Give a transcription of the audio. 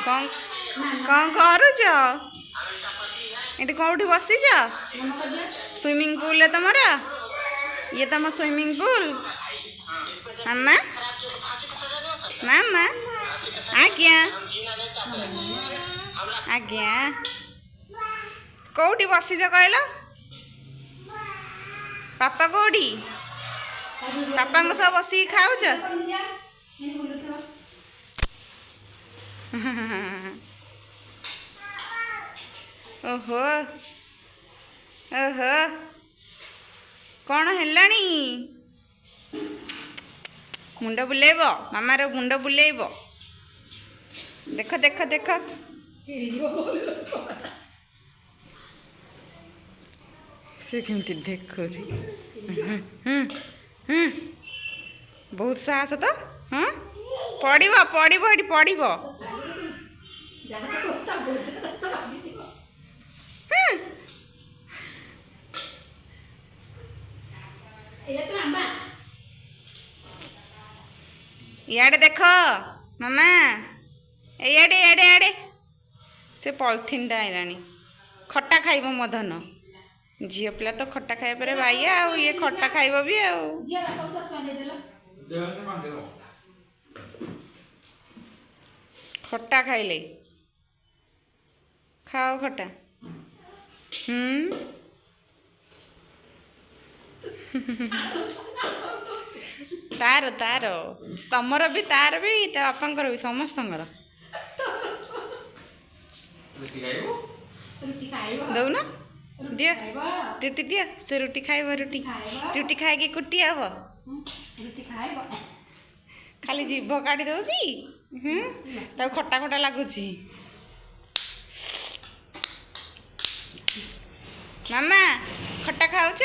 कौन कौन करुच ये कौटी बसीच स्विमिंग पूल तुमर ये तुम स्विमिंग पूल मामा मामा आज्ञा आज्ञा कौटी बसीच कहल पापा कौटी पापा सब बस खाऊच ओहो ओहो कौन है मुंड बुलेब मामार मुंड बुलेब देख देख देख से केमती देखो बहुत साहस तो हाँ पड़ब पड़ब ये पड़ब इे देख मामा एडे एडे एडे से पॉलिथिन आइलानी खट्टा खाइब मो धन झील पिला तो खट्टा खाइब पर भाई आउ ये खट्टा खाइब भी खट्टा खाइले खाओ खट्टा तार तार तमर भी तार भी बापा भी समस्त दौन दियो रुटी दियो से रुटी खाइब रुटी रुटी खाई कुटी हम खाली जीभ काटी दौची खट्टा खट्टा लगुच मामा खट्टा खाऊच